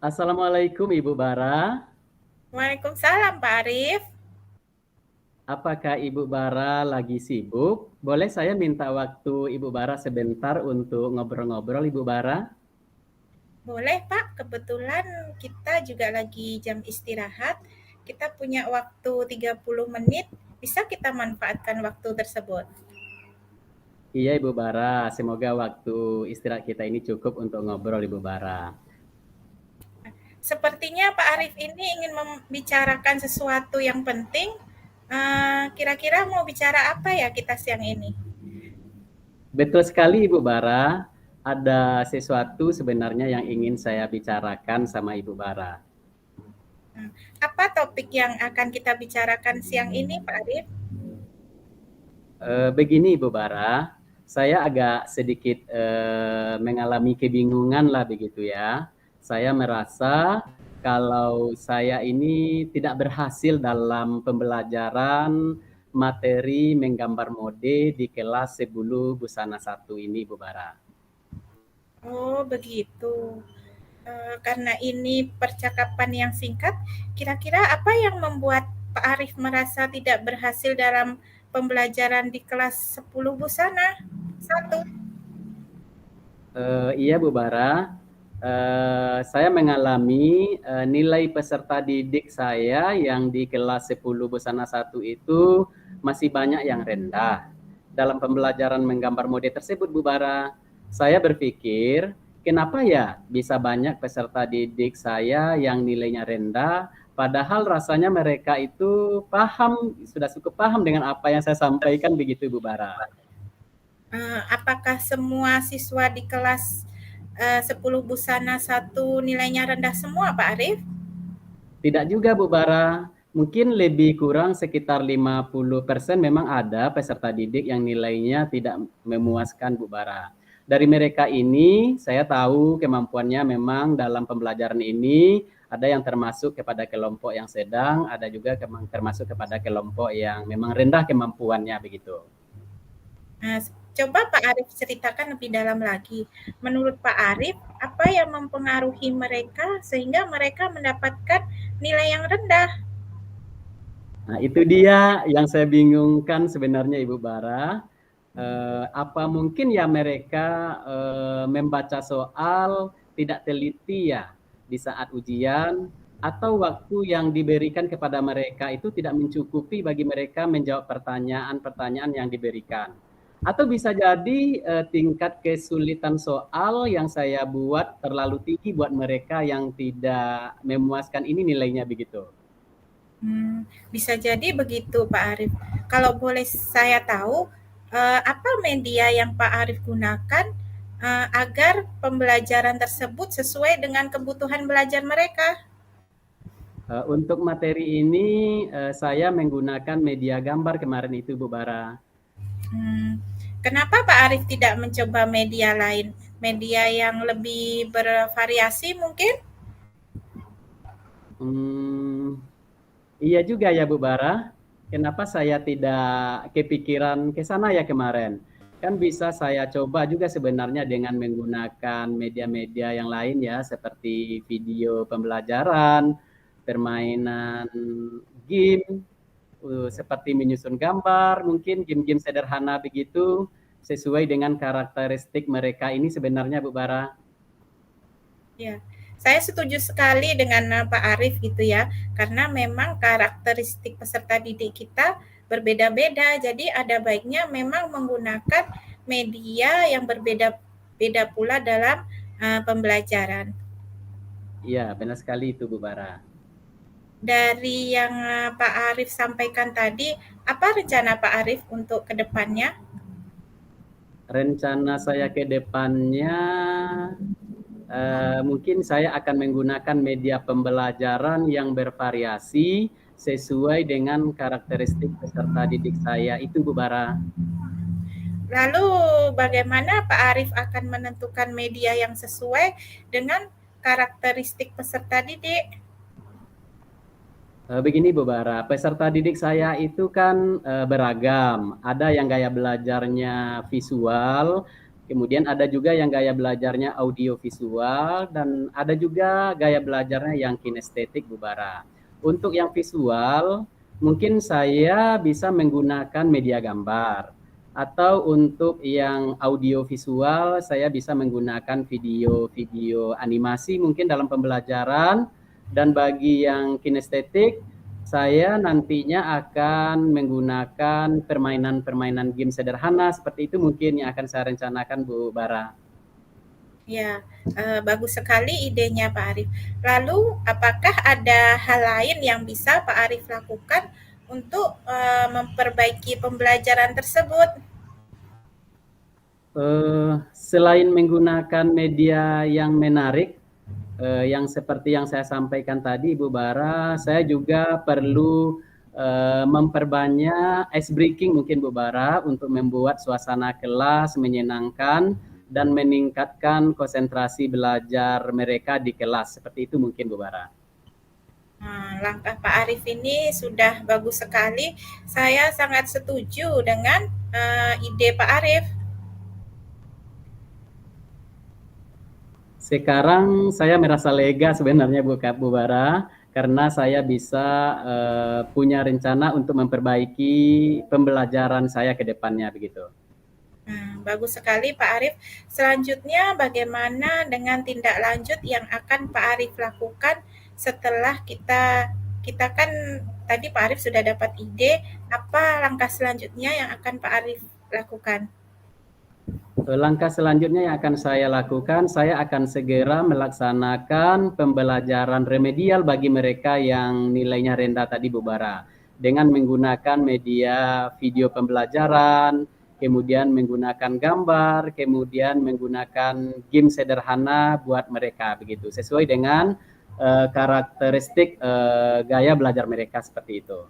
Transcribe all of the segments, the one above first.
Assalamualaikum Ibu Bara. Waalaikumsalam Pak Arif. Apakah Ibu Bara lagi sibuk? Boleh saya minta waktu Ibu Bara sebentar untuk ngobrol-ngobrol Ibu Bara? Boleh Pak, kebetulan kita juga lagi jam istirahat. Kita punya waktu 30 menit, bisa kita manfaatkan waktu tersebut. Iya Ibu Bara, semoga waktu istirahat kita ini cukup untuk ngobrol Ibu Bara. Sepertinya Pak Arif ini ingin membicarakan sesuatu yang penting. Kira-kira mau bicara apa ya kita siang ini? Betul sekali Ibu Bara, ada sesuatu sebenarnya yang ingin saya bicarakan sama Ibu Bara. Apa topik yang akan kita bicarakan siang ini Pak Arif? Begini Ibu Bara, saya agak sedikit mengalami kebingungan lah begitu ya. Saya merasa kalau saya ini tidak berhasil dalam pembelajaran materi menggambar mode di kelas 10 Busana 1 ini Ibu Bara. Oh begitu. Karena ini percakapan yang singkat, kira-kira apa yang membuat Pak Arif merasa tidak berhasil dalam pembelajaran di kelas 10 busana? 1. Iya Bu Bara, saya mengalami nilai peserta didik saya yang di kelas 10 Busana 1 itu masih banyak yang rendah. Dalam pembelajaran menggambar mode tersebut Bu Bara, saya berpikir kenapa ya bisa banyak peserta didik saya yang nilainya rendah, padahal rasanya mereka itu paham, sudah cukup paham dengan apa yang saya sampaikan begitu Bu Bara. Apakah semua siswa di kelas 10 busana 1 nilainya rendah semua Pak Arif? Tidak juga Bu Bara, mungkin lebih kurang sekitar 50% memang ada peserta didik yang nilainya tidak memuaskan Bu Bara. Dari mereka ini saya tahu kemampuannya memang dalam pembelajaran ini ada yang termasuk kepada kelompok yang sedang, ada juga termasuk kepada kelompok yang memang rendah kemampuannya begitu. Coba Pak Arif ceritakan lebih dalam lagi. Menurut Pak Arif, apa yang mempengaruhi mereka sehingga mereka mendapatkan nilai yang rendah? Nah, itu dia yang saya bingungkan sebenarnya Ibu Bara. Apa mungkin ya mereka membaca soal tidak teliti ya di saat ujian, atau waktu yang diberikan kepada mereka itu tidak mencukupi bagi mereka menjawab pertanyaan-pertanyaan yang diberikan. Atau bisa jadi tingkat kesulitan soal yang saya buat terlalu tinggi buat mereka yang tidak memuaskan ini nilainya begitu. Bisa jadi begitu Pak Arif. Kalau boleh saya tahu, apa media yang Pak Arif gunakan agar pembelajaran tersebut sesuai dengan kebutuhan belajar mereka? Untuk materi ini saya menggunakan media gambar kemarin itu Bu Bara. Kenapa Pak Arif tidak mencoba media lain? Media yang lebih bervariasi mungkin? Iya juga ya Bu Bara. Kenapa saya tidak kepikiran ke sana ya kemarin? Kan bisa saya coba juga sebenarnya dengan menggunakan media-media yang lain ya, seperti video pembelajaran, permainan game, seperti menyusun gambar, mungkin game-game sederhana begitu, sesuai dengan karakteristik mereka ini sebenarnya Bu Bara. Ya, saya setuju sekali dengan Pak Arif gitu ya, karena memang karakteristik peserta didik kita berbeda-beda. Jadi ada baiknya memang menggunakan media yang berbeda-beda pula dalam pembelajaran. Iya, benar sekali itu Bu Bara. Dari yang Pak Arif sampaikan tadi, apa rencana Pak Arif untuk kedepannya? Rencana saya ke depannya mungkin saya akan menggunakan media pembelajaran yang bervariasi sesuai dengan karakteristik peserta didik saya itu Bu Bara. Lalu bagaimana Pak Arif akan menentukan media yang sesuai dengan karakteristik peserta didik? Begini Bu Bara, peserta didik saya itu kan beragam. Ada yang gaya belajarnya visual, kemudian ada juga yang gaya belajarnya audio visual, dan ada juga gaya belajarnya yang kinestetik Bu Bara. Untuk yang visual, mungkin saya bisa menggunakan media gambar. Atau untuk yang audio visual, saya bisa menggunakan video-video animasi mungkin dalam pembelajaran. Dan bagi yang kinestetik, saya nantinya akan menggunakan permainan-permainan game sederhana seperti itu mungkin yang akan saya rencanakan Bu Bara. Ya, bagus sekali idenya Pak Arif. Lalu apakah ada hal lain yang bisa Pak Arif lakukan untuk memperbaiki pembelajaran tersebut? Selain menggunakan media yang menarik, yang seperti yang saya sampaikan tadi, Ibu Bara, saya juga perlu memperbanyak ice breaking mungkin Bu Bara untuk membuat suasana kelas menyenangkan dan meningkatkan konsentrasi belajar mereka di kelas. Seperti itu mungkin Bu Bara. Langkah Pak Arif ini sudah bagus sekali. Saya sangat setuju dengan ide Pak Arif. Sekarang saya merasa lega sebenarnya Bu Bara karena saya bisa punya rencana untuk memperbaiki pembelajaran saya ke depannya begitu. Bagus sekali Pak Arif. Selanjutnya bagaimana dengan tindak lanjut yang akan Pak Arif lakukan setelah kita kan tadi Pak Arif sudah dapat ide, apa langkah selanjutnya yang akan Pak Arif lakukan? Langkah selanjutnya yang akan saya lakukan, saya akan segera melaksanakan pembelajaran remedial bagi mereka yang nilainya rendah tadi Bu Bara. Dengan menggunakan media video pembelajaran, kemudian menggunakan gambar, kemudian menggunakan game sederhana buat mereka begitu. Sesuai dengan karakteristik gaya belajar mereka seperti itu.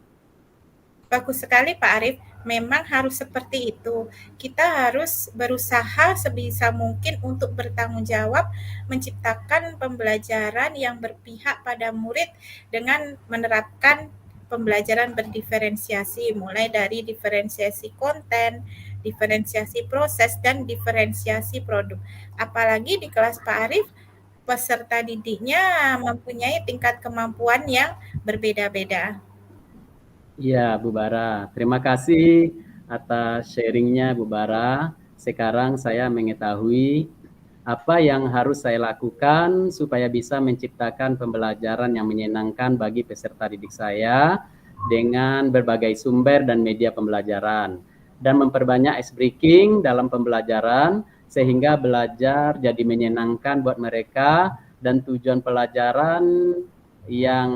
Bagus sekali Pak Arif, memang harus seperti itu. Kita harus berusaha sebisa mungkin untuk bertanggung jawab menciptakan pembelajaran yang berpihak pada murid dengan menerapkan pembelajaran berdiferensiasi, mulai dari diferensiasi konten, diferensiasi proses, dan diferensiasi produk. Apalagi di kelas Pak Arif, peserta didiknya mempunyai tingkat kemampuan yang berbeda-beda. Iya, Bu Bara. Terima kasih atas sharingnya, Bu Bara. Sekarang saya mengetahui apa yang harus saya lakukan supaya bisa menciptakan pembelajaran yang menyenangkan bagi peserta didik saya dengan berbagai sumber dan media pembelajaran. Dan memperbanyak ice breaking dalam pembelajaran sehingga belajar jadi menyenangkan buat mereka dan tujuan pelajaran yang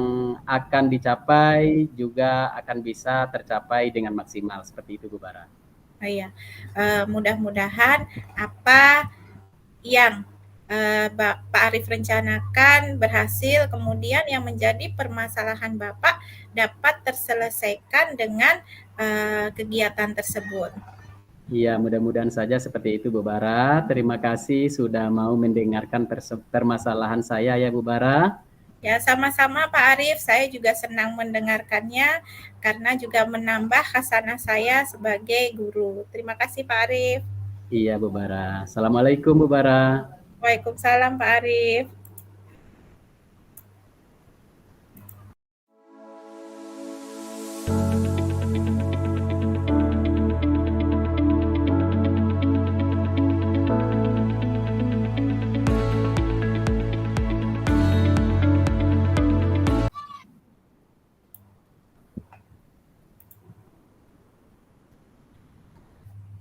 akan dicapai juga akan bisa tercapai dengan maksimal. Seperti itu Bu Bara. Oh iya, mudah-mudahan apa yang Pak Arif rencanakan berhasil, kemudian yang menjadi permasalahan Bapak dapat terselesaikan dengan kegiatan tersebut. Iya, mudah-mudahan saja seperti itu Bu Bara. Terima kasih sudah mau mendengarkan permasalahan saya ya Bu Bara. Ya, sama-sama Pak Arif, saya juga senang mendengarkannya karena juga menambah khasanah saya sebagai guru. Terima kasih Pak Arif. Iya Bu Bara. Assalamualaikum Bu Bara. Waalaikumsalam Pak Arif.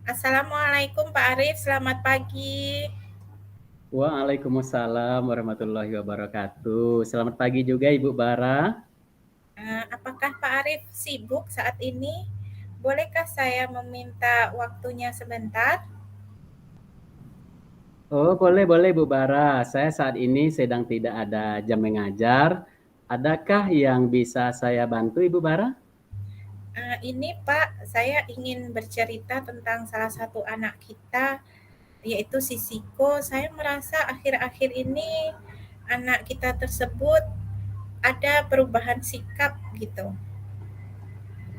Assalamualaikum Pak Arif, selamat pagi. Waalaikumsalam warahmatullahi wabarakatuh. Selamat pagi juga Ibu Bara. Apakah Pak Arief sibuk saat ini? Bolehkah saya meminta waktunya sebentar? Oh, boleh boleh Bu Bara. Saya saat ini sedang tidak ada jam mengajar. Adakah yang bisa saya bantu Ibu Bara? Ini Pak, saya ingin bercerita tentang salah satu anak kita, yaitu si Siko. Saya merasa akhir-akhir ini anak kita tersebut ada perubahan sikap gitu.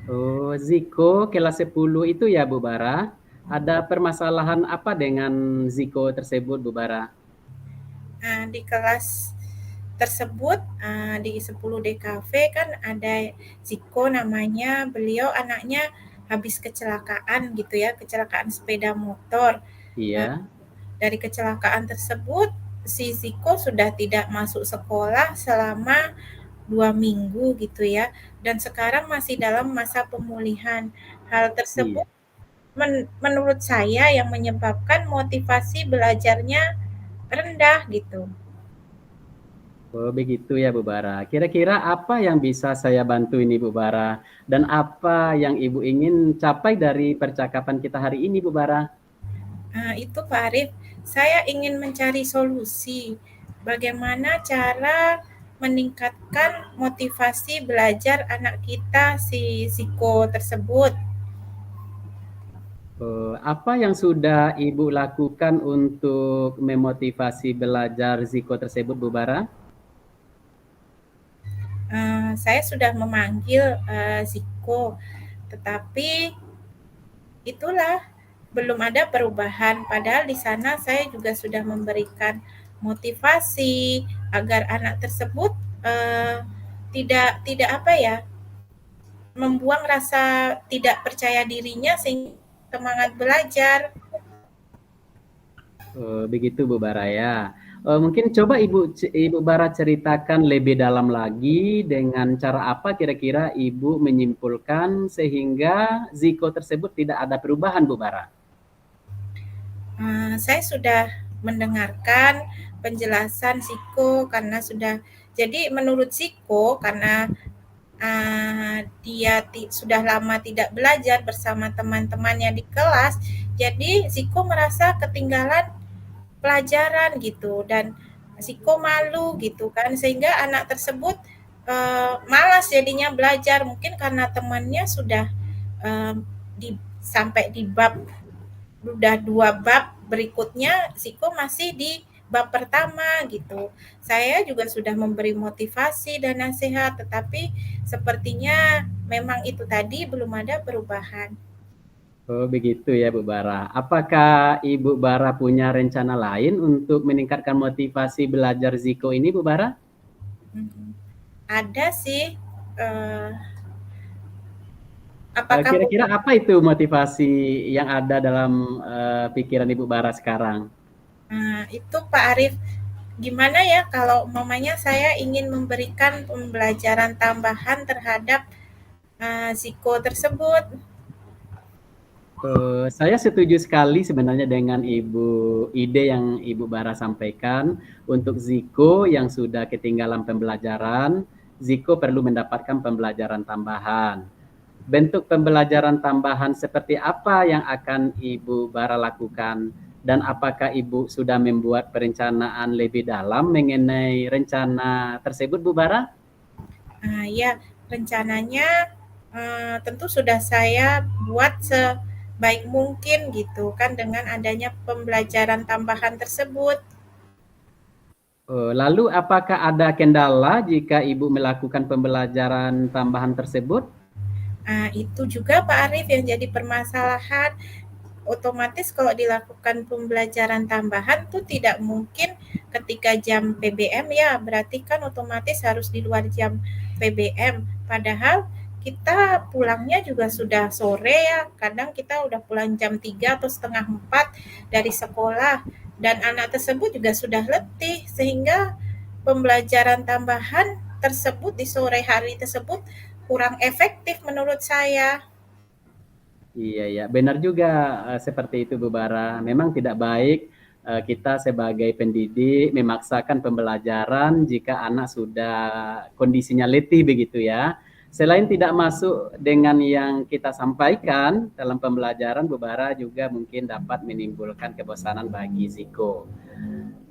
Oh, Ziko kelas 10 itu ya Bu Bara. Ada permasalahan apa dengan Ziko tersebut Bu Bara? Di kelas tersebut, di 10 DKV kan ada Ziko namanya, beliau anaknya habis kecelakaan gitu ya, kecelakaan sepeda motor. Eee, Iya, dari kecelakaan tersebut, si Ziko sudah tidak masuk sekolah selama 2 minggu gitu ya, dan sekarang masih dalam masa pemulihan. Hal iya. tersebut menurut saya yang menyebabkan motivasi belajarnya rendah gitu. Oh, begitu ya Bu Bara. Kira-kira apa yang bisa saya bantu ini Bu Bara? Dan apa yang Ibu ingin capai dari percakapan kita hari ini Bu Bara? Itu Pak Arief, saya ingin mencari solusi. Bagaimana cara meningkatkan motivasi belajar anak kita si Ziko tersebut? Apa yang sudah Ibu lakukan untuk memotivasi belajar Ziko tersebut Bu Bara? Saya sudah memanggil Ziko, tetapi itulah belum ada perubahan. Padahal di sana saya juga sudah memberikan motivasi agar anak tersebut uh, tidak apa ya, membuang rasa tidak percaya dirinya sehingga semangat belajar. Begitu Bu Bara ya. Mungkin coba Ibu Bara ceritakan lebih dalam lagi dengan cara apa kira-kira Ibu menyimpulkan sehingga Ziko tersebut tidak ada perubahan Bu Bara. Saya sudah mendengarkan penjelasan Siko karena sudah jadi menurut Siko karena dia sudah lama tidak belajar bersama teman-temannya di kelas, jadi Siko merasa ketinggalan pelajaran gitu dan Siko malu gitu kan sehingga anak tersebut malas jadinya belajar mungkin karena temannya sudah eh, sampai di bab udah 2 bab berikutnya Siko masih di bab pertama gitu. Saya juga sudah memberi motivasi dan nasihat tetapi sepertinya memang itu tadi belum ada perubahan. Oh, begitu ya Bu Bara. Apakah Ibu Bara punya rencana lain untuk meningkatkan motivasi belajar Ziko ini Bu Bara? Mhm. Ada sih, apakah Kira-kira apa itu motivasi yang ada dalam pikiran Ibu Bara sekarang? itu Pak Arief, gimana ya kalau umpamanya saya ingin memberikan pembelajaran tambahan terhadap Ziko tersebut? Saya setuju sekali sebenarnya dengan ide yang Ibu Bara sampaikan untuk Ziko yang sudah ketinggalan pembelajaran. Ziko perlu mendapatkan pembelajaran tambahan. Bentuk pembelajaran tambahan seperti apa yang akan Ibu Bara lakukan dan apakah Ibu sudah membuat perencanaan lebih dalam mengenai rencana tersebut Bu Bara? Ya, rencananya tentu sudah saya buat sebaik mungkin gitu kan dengan adanya pembelajaran tambahan tersebut. Lalu apakah ada kendala jika Ibu melakukan pembelajaran tambahan tersebut? Itu juga Pak Arief yang jadi permasalahan. Otomatis kalau dilakukan pembelajaran tambahan tuh tidak mungkin ketika jam PBM ya, berarti kan otomatis harus di luar jam PBM. Padahal kita pulangnya juga sudah sore ya, kadang kita udah pulang jam 3 atau setengah 4 dari sekolah dan anak tersebut juga sudah letih sehingga pembelajaran tambahan tersebut di sore hari tersebut kurang efektif menurut saya. Iya ya, benar juga seperti itu Bu Bara. Memang tidak baik kita sebagai pendidik memaksakan pembelajaran jika anak sudah kondisinya letih begitu ya. Selain tidak masuk dengan yang kita sampaikan dalam pembelajaran, Bu Bara juga mungkin dapat menimbulkan kebosanan bagi Ziko.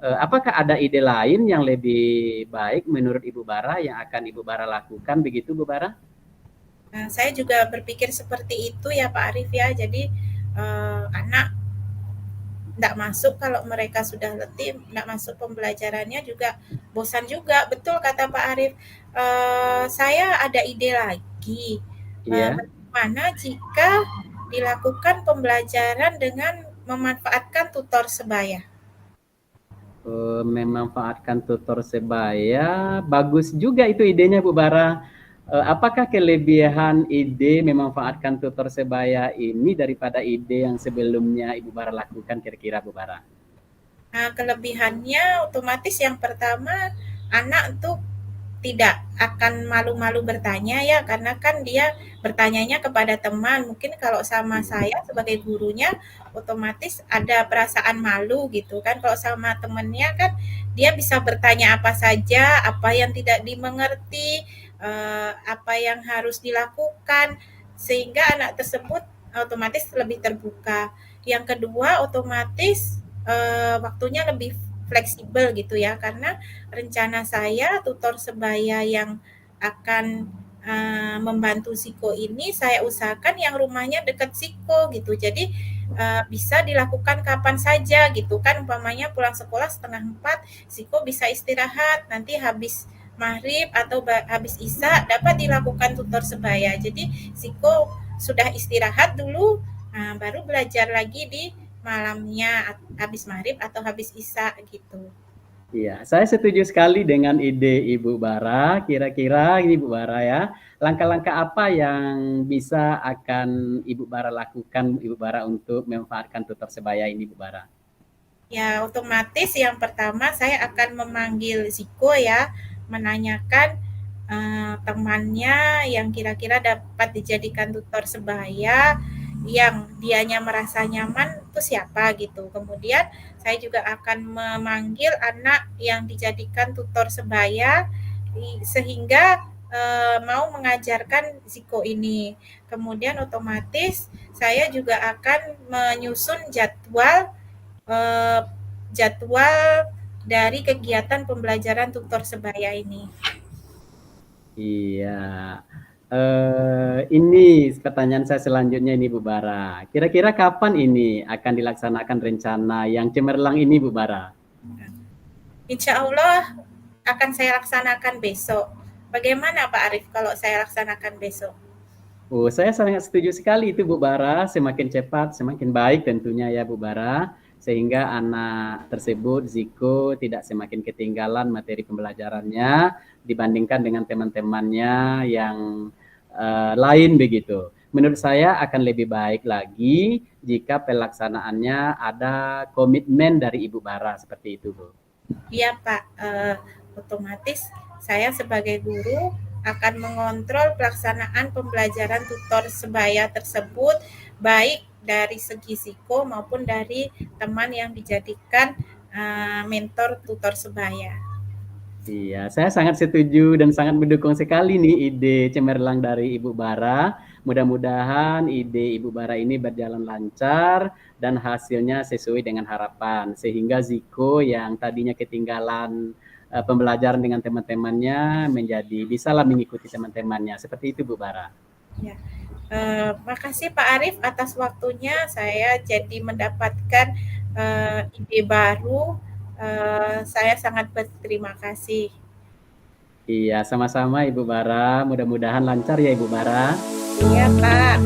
Apakah ada ide lain yang lebih baik menurut Ibu Bara yang akan Ibu Bara lakukan begitu, Bu Bara? Nah, saya juga berpikir seperti itu ya Pak Arif ya. Jadi anak tidak masuk kalau mereka sudah letih, tidak masuk pembelajarannya juga bosan juga. Betul kata Pak Arif. Saya ada ide lagi. Iya. Bagaimana jika dilakukan pembelajaran dengan memanfaatkan tutor sebaya? Memanfaatkan tutor sebaya, bagus juga itu idenya Bu Bara. Apakah kelebihan ide memanfaatkan tutor sebaya ini daripada ide yang sebelumnya Ibu Bara lakukan kira-kira Bu Bara? Nah, kelebihannya otomatis yang pertama anak tuh tidak akan malu-malu bertanya ya, karena kan dia bertanyanya kepada teman. Mungkin kalau sama saya sebagai gurunya otomatis ada perasaan malu gitu kan. Kalau sama temennya kan dia bisa bertanya apa saja, apa yang tidak dimengerti, apa yang harus dilakukan, sehingga anak tersebut otomatis lebih terbuka. Yang kedua otomatis waktunya lebih fleksibel gitu ya, karena rencana saya tutor sebaya yang akan membantu Siko ini saya usahakan yang rumahnya dekat Siko gitu. Jadi bisa dilakukan kapan saja gitu kan, umpamanya pulang sekolah 3:30 Siko bisa istirahat, nanti habis maghrib atau habis isya dapat dilakukan tutor sebaya. Jadi Siko sudah istirahat dulu, baru belajar lagi di malamnya habis maghrib atau habis isya gitu. Iya, saya setuju sekali dengan ide Ibu Bara. Kira-kira ini Ibu Bara ya, langkah-langkah apa yang bisa akan Ibu Bara lakukan, Ibu Bara untuk memanfaatkan tutor sebaya ini, Ibu Bara? Ya, otomatis yang pertama saya akan memanggil Ziko ya, menanyakan temannya yang kira-kira dapat dijadikan tutor sebaya yang dianya merasa nyaman itu siapa gitu. Kemudian saya juga akan memanggil anak yang dijadikan tutor sebaya sehingga mau mengajarkan Ziko ini. Kemudian otomatis saya juga akan menyusun eh, jadwal dari kegiatan pembelajaran tutor sebaya ini. Iya. Ini pertanyaan saya selanjutnya ini Bu Bara. Kira-kira kapan ini akan dilaksanakan rencana yang cemerlang ini Bu Bara? Insya Allah akan saya laksanakan besok. Bagaimana Pak Arif kalau saya laksanakan besok? Oh, saya sangat setuju sekali itu Bu Bara. Semakin cepat, semakin baik tentunya ya Bu Bara. Sehingga anak tersebut, Ziko, tidak semakin ketinggalan materi pembelajarannya dibandingkan dengan teman-temannya yang lain begitu. Menurut saya akan lebih baik lagi jika pelaksanaannya ada komitmen dari Ibu Bara seperti itu, Bu. Iya Pak, otomatis saya sebagai guru akan mengontrol pelaksanaan pembelajaran tutor sebaya tersebut baik dari segi Siko maupun dari teman yang dijadikan mentor tutor sebaya. Iya, saya sangat setuju dan sangat mendukung sekali nih ide cemerlang dari Ibu Bara. Mudah-mudahan ide Ibu Bara ini berjalan lancar dan hasilnya sesuai dengan harapan. Sehingga Ziko yang tadinya ketinggalan pembelajaran dengan teman-temannya menjadi bisalah mengikuti teman-temannya. Seperti itu Bu Bara. Ya. Makasih Pak Arif atas waktunya. Saya jadi mendapatkan ide baru. Saya sangat berterima kasih. Iya, sama-sama Ibu Bara. Mudah-mudahan lancar ya Ibu Bara. Iya Pak.